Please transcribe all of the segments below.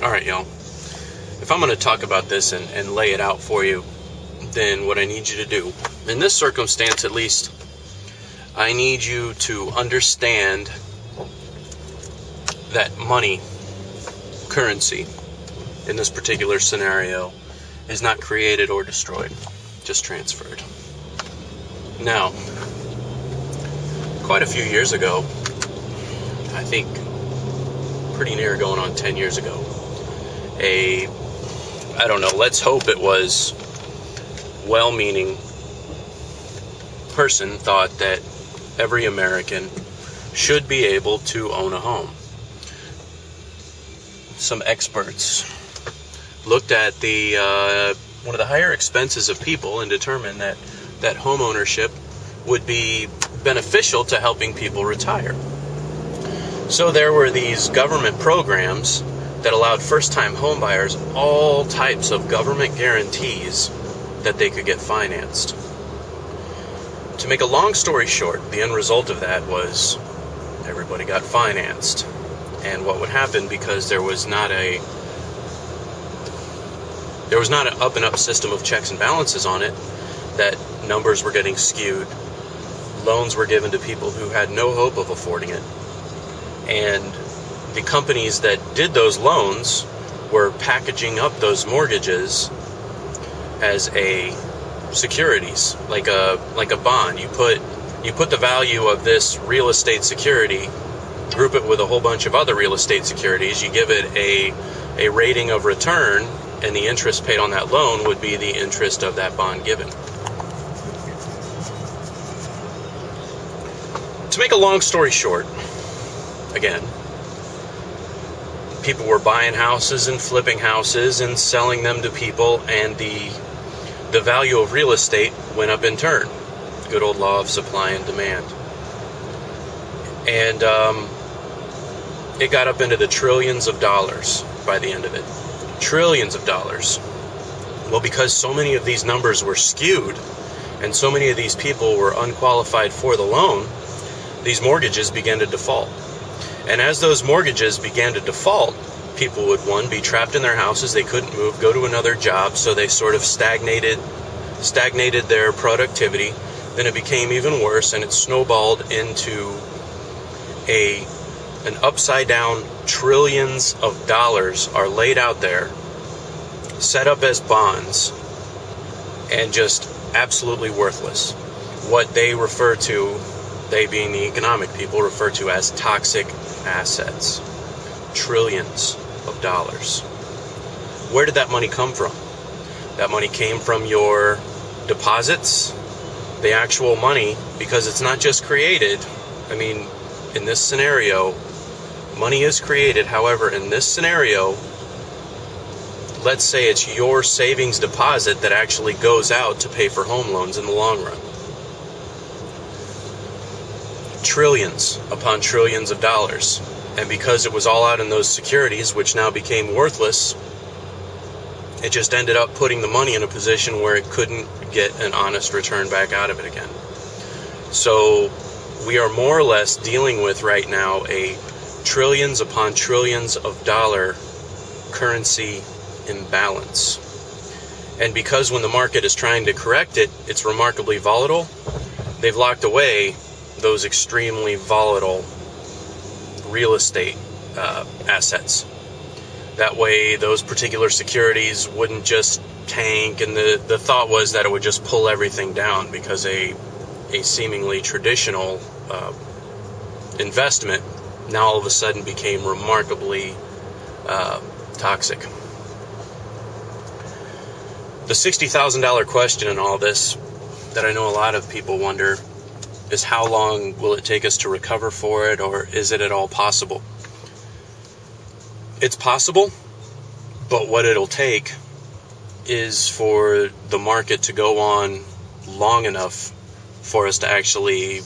Alright, y'all. If I'm going to talk about this and lay it out for you, then what I need you to do, in this circumstance at least, I need you to understand that money, currency, in this particular scenario, is not created or destroyed, just transferred. Now, quite a few years ago, I think pretty near going on 10 years ago, I don't know, let's hope it was well-meaning person thought that every American should be able to own a home. Some experts looked at one of the higher expenses of people and determined that home ownership would be beneficial to helping people retire. So there were these government programs that allowed first-time homebuyers all types of government guarantees that they could get financed. To make a long story short, the end result of that was everybody got financed. And what would happen, because there was not an up and up system of checks and balances on it, that numbers were getting skewed. Loans were given to people who had no hope of affording it. And the companies that did those loans were packaging up those mortgages as a securities, like a bond. You put the value of this real estate security, group it with a whole bunch of other real estate securities, you give it a rating of return, and the interest paid on that loan would be the interest of that bond given. To make a long story short, again, people were buying houses and flipping houses and selling them to people, and the value of real estate went up in turn. Good old law of supply and demand. And it got up into the trillions of dollars by the end of it. Trillions of dollars. Well, because so many of these numbers were skewed and so many of these people were unqualified for the loan, these mortgages began to default. And as those mortgages began to default, people would, one, be trapped in their houses, they couldn't move, go to another job, so they sort of stagnated their productivity. Then it became even worse, and it snowballed into an upside down. Trillions of dollars are laid out there, set up as bonds, and just absolutely worthless. What they refer to, they being the economic people, refer to as toxic assets. Trillions of dollars. Where did that money come from? That money came from your deposits, the actual money, because it's not just created. I mean, in this scenario, money is created. However, in this scenario, let's say it's your savings deposit that actually goes out to pay for home loans in the long run. Trillions upon trillions of dollars. And because it was all out in those securities, which now became worthless, it just ended up putting the money in a position where it couldn't get an honest return back out of it again. So we are more or less dealing with right now a trillions upon trillions of dollar currency imbalance. And because when the market is trying to correct it, it's remarkably volatile, they've locked away those extremely volatile real estate assets. That way those particular securities wouldn't just tank, and the thought was that it would just pull everything down, because a seemingly traditional investment now all of a sudden became remarkably toxic. The $60,000 question in all this that I know a lot of people wonder is, how long will it take us to recover for it, or is it at all possible? It's possible, but what it'll take is for the market to go on long enough for us to actually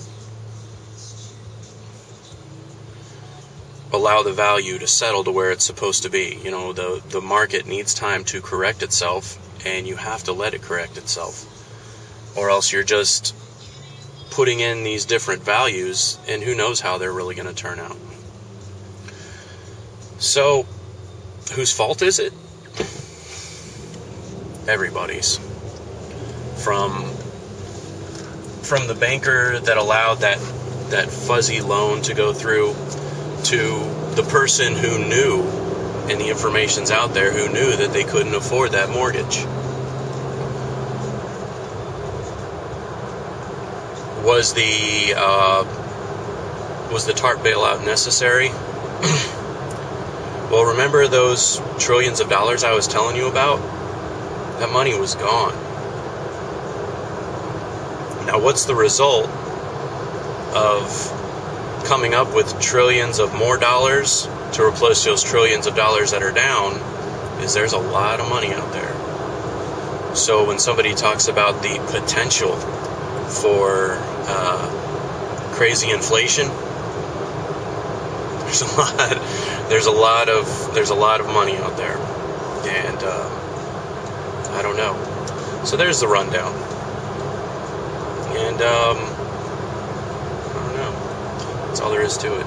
allow the value to settle to where it's supposed to be. You know, the market needs time to correct itself, and you have to let it correct itself, or else you're just putting in these different values, and who knows how they're really going to turn out. So Whose fault is it? Everybody's. From the banker that allowed that fuzzy loan to go through, to the person who knew, and the information's out there, who knew that they couldn't afford that mortgage. Was the TARP bailout necessary? Well, remember those trillions of dollars I was telling you about? That money was gone. Now, what's the result of coming up with trillions of more dollars to replace those trillions of dollars that are down? Is there's a lot of money out there. So when somebody talks about the potential for crazy inflation, there's a lot of money out there, and I don't know. So there's the rundown, and I don't know. That's all there is to it.